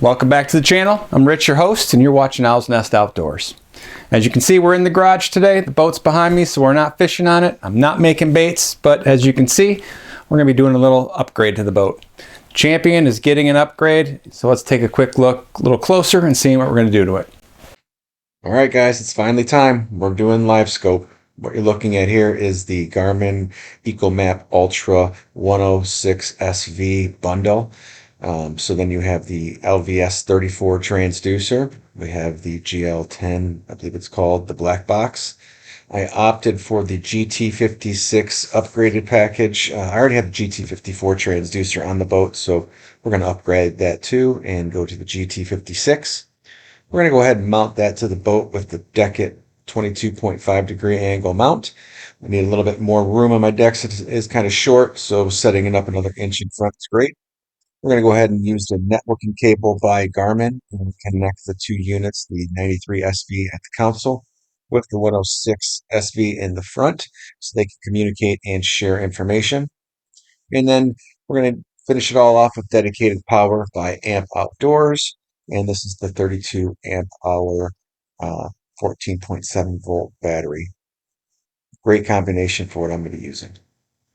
Welcome back to the channel. I'm Rich, your host, and you're watching Owl's Nest Outdoors. As you can see, we're in the garage today. The boat's behind me, so we're not fishing on it. I'm not making baits, but as you can see, we're going to be doing a little upgrade to the boat. Champion is getting an upgrade, so let's take a quick look a little closer and see what we're going to do to it. All right, guys, it's finally time. We're doing Livescope. What you're looking at here is the Garmin EcoMap Ultra 106 SV bundle. So then you have the LVS 34 transducer. We have the GL10, I believe it's called, the black box. I opted for the GT56 upgraded package. I already have the GT54 transducer on the boat, so we're going to upgrade that too and go to the GT56. We're going to go ahead and mount that to the boat with the deck at 22.5 degree angle mount. I need a little bit more room on my deck, so it is kind of short, so setting it up another inch in front is great. We're going to go ahead and use the networking cable by Garmin and connect the two units, the 93 SV at the console with the 106 SV in the front, so they can communicate and share information. And then we're going to finish it all off with dedicated power by Amp Outdoors. And this is the 32 amp hour 14.7 volt battery. Great combination for what I'm going to be using.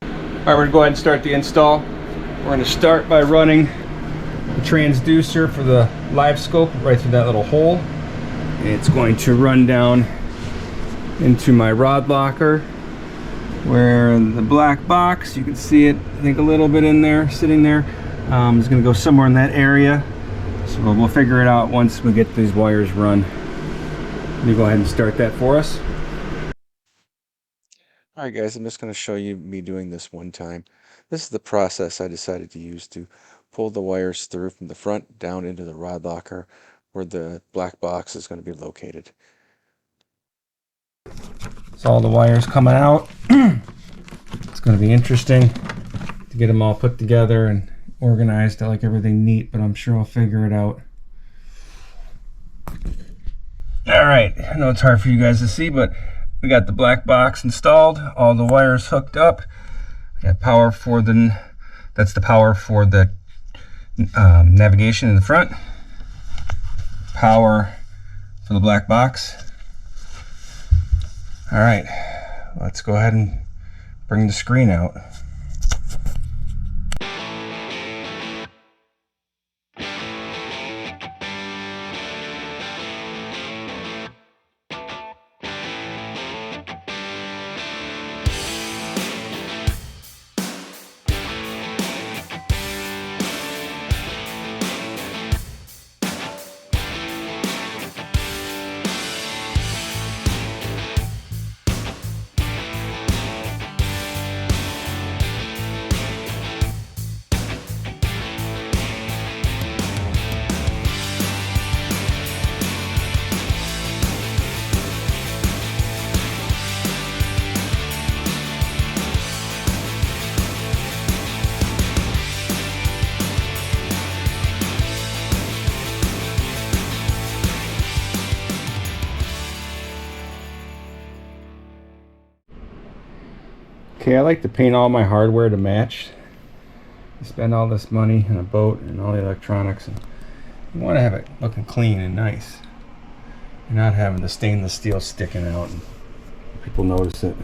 All right, we're going to go ahead and start the install. We're going to start by running the transducer for the Livescope right through that little hole. And it's going to run down into my rod locker, where the black box, you can see it, I think a little bit in there, sitting there. It's going to go somewhere in that area. So we'll figure it out once we get these wires run. Let me go ahead and start that for us. All right, guys, I'm just going to show you me doing this one time. This is the process I decided to use to pull the wires through from the front down into the rod locker where the black box is going to be located. So all the wires coming out. It's going to be interesting to get them all put together and organized. I like everything neat, but I'm sure I'll figure it out. All right, I know it's hard for you guys to see, but we got the black box installed, all the wires hooked up. We got power for the, that's the power for the navigation in the front, power for the black box. All right, let's go ahead and bring the screen out. Okay, I like to paint all my hardware to match. I spend all this money on a boat and all the electronics, and you want to have it looking clean and nice. You're not having the stainless steel sticking out and people notice it.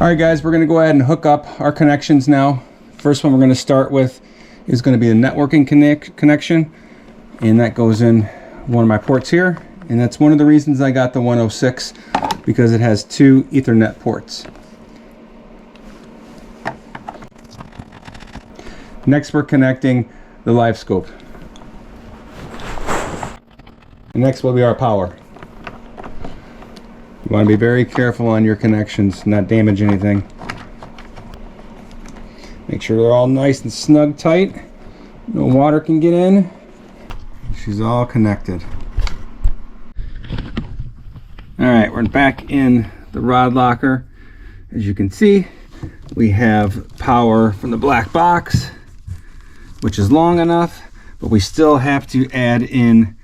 All right, guys, we're going to go ahead and hook up our connections now. First one we're going to start with is going to be the networking connection, and that goes in one of my ports here. And that's one of the reasons I got the 106, because it has two Ethernet ports. Next, we're connecting the Livescope. Next will be our power. want to be very careful on your connections, not damage anything. Make sure they're all nice and snug tight. No water can get in. She's all connected. Alright, we're back in the rod locker. As you can see, we have power from the black box, which is long enough, but we still have to add in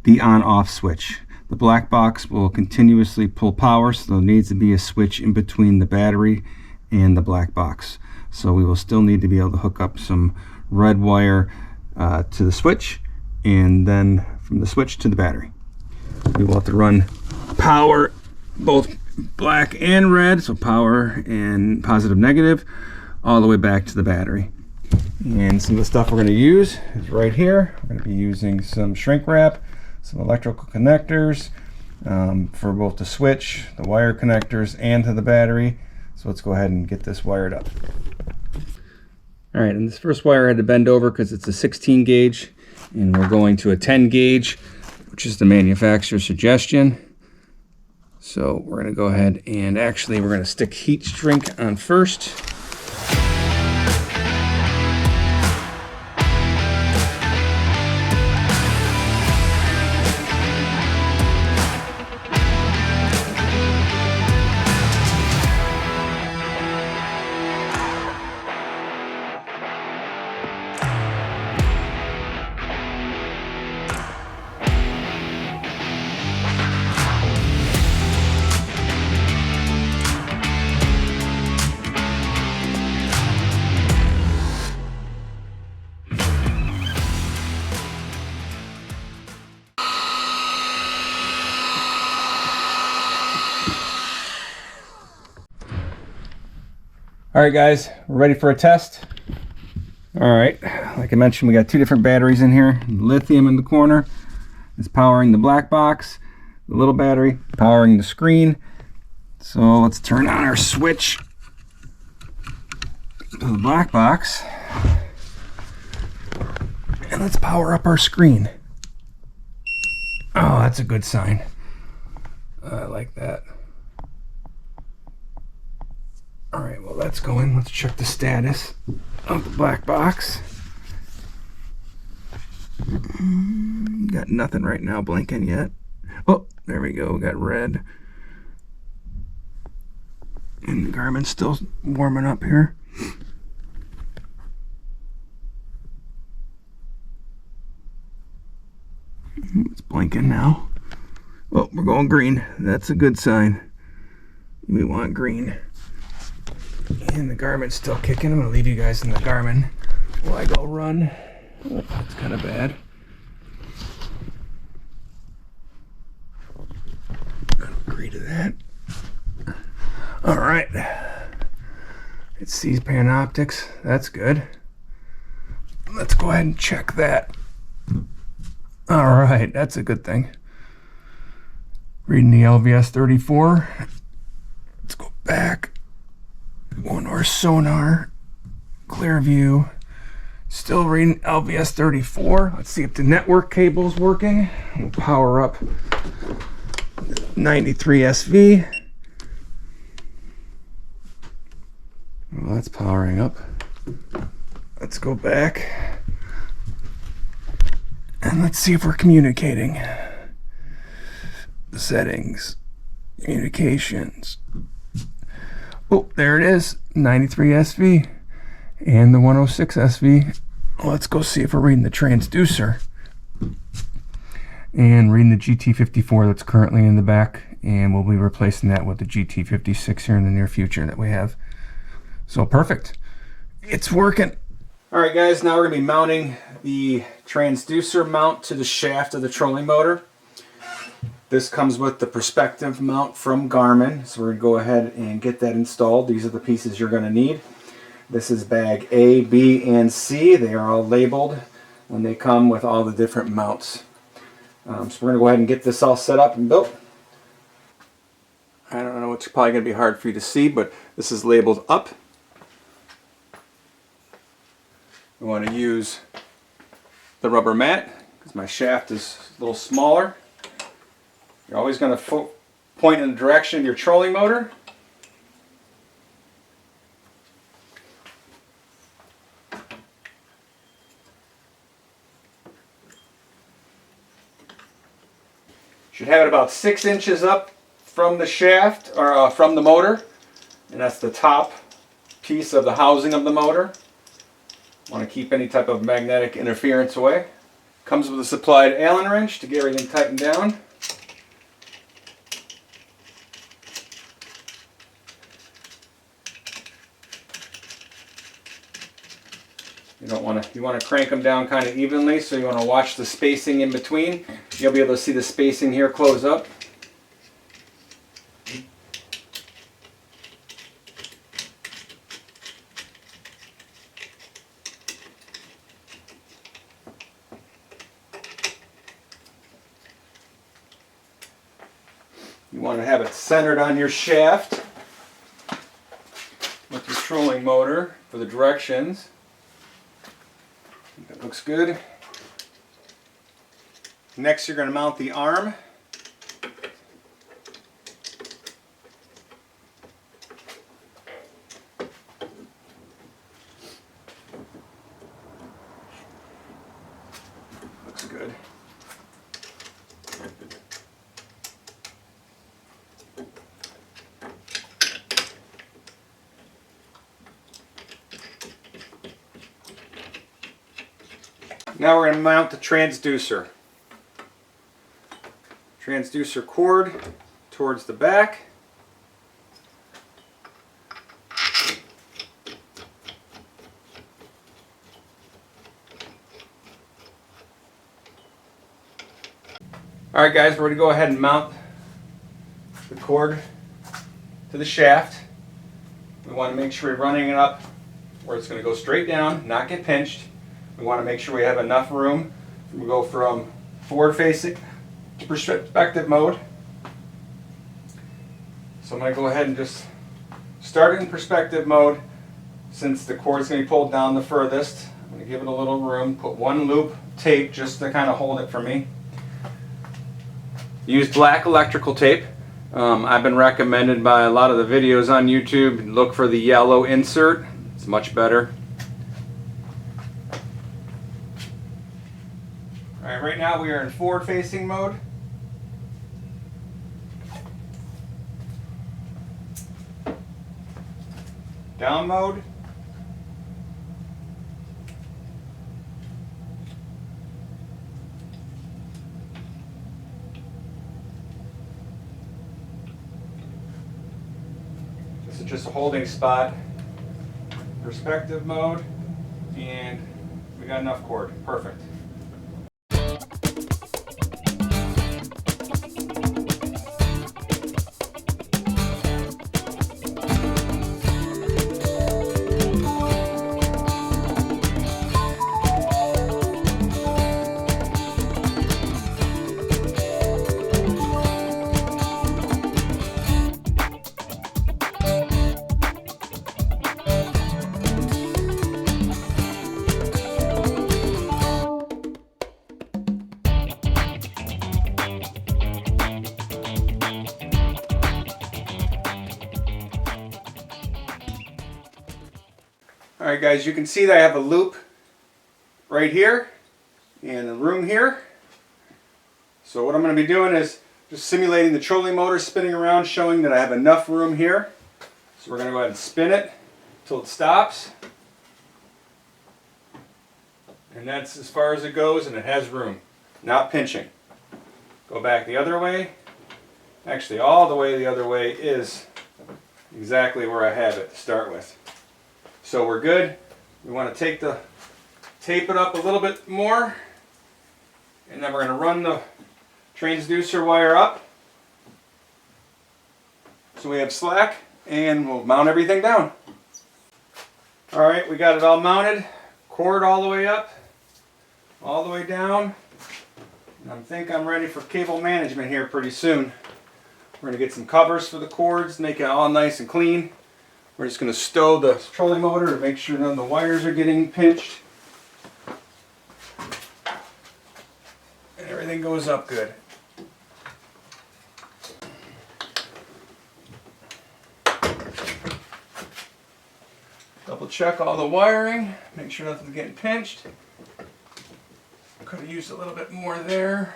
the on-off switch. The black box will continuously pull power, so there needs to be a switch in between the battery and the black box. So we will still need to be able to hook up some red wire to the switch, and then from the switch to the battery. We will have to run power, both black and red, so power and positive negative, all the way back to the battery. And some of the stuff we're going to use is right here. We're going to be using some shrink wrap, some electrical connectors for both the switch, the wire connectors, and to the battery. So let's go ahead and get this wired up. All right, and this first wire I had to bend over because it's a 16 gauge, and we're going to a 10 gauge, which is the manufacturer's suggestion. So we're going to go ahead and actually we're going to stick heat shrink on first. All right, guys, we're ready for a test. All right, like I mentioned, we got two different batteries in here. Lithium in the corner is powering the black box. The little battery powering the screen. So let's turn on our switch to the black box. And let's power up our screen. Oh, that's a good sign. I like that. All right, well, that's going. Let's check the status of the black box. Got nothing right now blinking yet. Oh, there we go. We got red. And the Garmin's still warming up here. It's blinking now. Oh, we're going green. That's a good sign. We want green. And the Garmin's still kicking. I'm going to leave you guys in the Garmin while I go run. Oh, that's kind of bad. I don't agree to that. All right. It sees Panoptics. That's good. Let's go ahead and check that. All right, that's a good thing. Reading the LVS 34. Let's go back. One more sonar, clear view, still reading LVS 34. Let's see if the network cable is working. We'll power up 93 SV. Well, that's powering up. Let's go back and let's see if we're communicating. The settings, communications. Oh, there it is, 93 SV and the 106 SV. Let's go see if we're reading the transducer and reading the GT54 that's currently in the back, and we'll be replacing that with the GT56 here in the near future that we have. So perfect, it's working. All right, guys, now we're gonna be mounting the transducer mount to the shaft of the trolling motor. This comes with the perspective mount from Garmin, so we're going to go ahead and get that installed. These are the pieces you're going to need. This is bag A, B, and C. They are all labeled when they come with all the different mounts. So we're going to go ahead and get this all set up and built. I don't know, it's probably going to be hard for you to see, but this is labeled up. We want to use the rubber mat because my shaft is a little smaller. You're always going to point in the direction of your trolling motor. Should have it about 6 inches up from the shaft, or from the motor, and that's the top piece of the housing of the motor. Want to keep any type of magnetic interference away. Comes with a supplied Allen wrench to get everything tightened down. You want to crank them down kind of evenly, so you want to watch the spacing in between. You'll be able to see the spacing here close up. You want to have it centered on your shaft with your trolling motor for the directions. That looks good. Next, you're going to mount the arm. Looks good. Now we're going to mount the transducer. Transducer cord towards the back. Alright guys, we're going to go ahead and mount the cord to the shaft. We want to make sure we're running it up where it's going to go straight down, not get pinched. We want to make sure we have enough room. We go from forward facing to perspective mode. So I'm going to go ahead and just start it in perspective mode. Since the cord is going to be pulled down the furthest, I'm going to give it a little room, put one loop tape just to kind of hold it for me. Use black electrical tape. I've been recommended by a lot of the videos on YouTube. Look for the yellow insert. It's much better. Alright, right now we are in forward facing mode. Down mode. This is just a holding spot. Perspective mode. And we got enough cord. Perfect. Alright guys, you can see that I have a loop right here and a room here. So what I'm going to be doing is just simulating the trolling motor spinning around, showing that I have enough room here. So we're going to go ahead and spin it until it stops. And that's as far as it goes, and it has room. Not pinching. Go back the other way. Actually, all the way the other way is exactly where I have it to start with. So we're good. We want to tape it up a little bit more, and then we're going to run the transducer wire up so we have slack, and we'll mount everything down. Alright, we got it all mounted. Cord all the way up, all the way down, and I think I'm ready for cable management here pretty soon. We're going to get some covers for the cords, make it all nice and clean. We're just going to stow the trolling motor to make sure none of the wires are getting pinched. And everything goes up good. check all the wiring, make sure nothing's getting pinched. Could have used a little bit more there.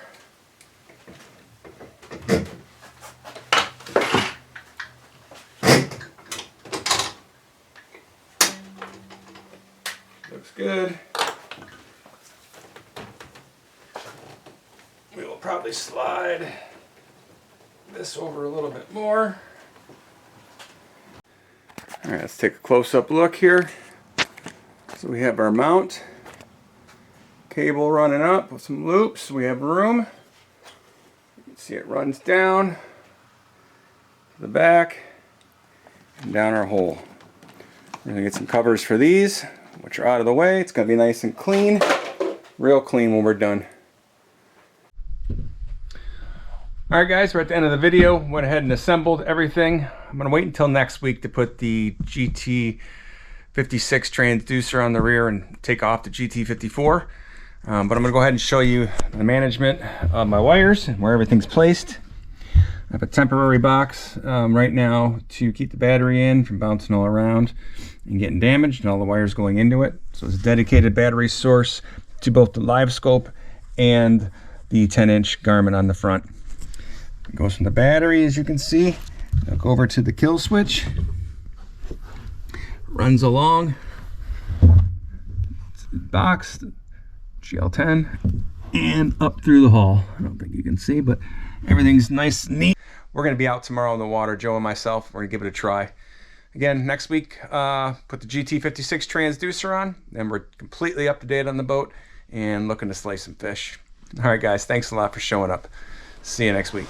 Looks good. We will probably slide this over a little bit more. All right, let's take a close-up look here. So we have our mount, cable running up with some loops. We have room. You can see it runs down to the back and down our hole. We're gonna get some covers for these, which are out of the way. It's gonna be nice and clean, real clean when we're done. All right guys, we're at the end of the video. Went ahead and assembled everything. I'm gonna wait until next week to put the GT56 transducer on the rear and take off the GT54. But I'm gonna go ahead and show you the management of my wires and where everything's placed. I have a temporary box right now to keep the battery in from bouncing all around and getting damaged and all the wires going into it. So it's a dedicated battery source to both the Livescope and the 10-inch Garmin on the front. It goes from the battery, as you can see. I'll go over to the kill switch. Runs along. It's the box, GL10, and up through the hull. I don't think you can see, but everything's nice and neat. We're going to be out tomorrow in the water, Joe and myself. We're going to give it a try. Again, next week, put the GT56 transducer on, and we're completely up to date on the boat and looking to slay some fish. All right, guys, thanks a lot for showing up. See you next week.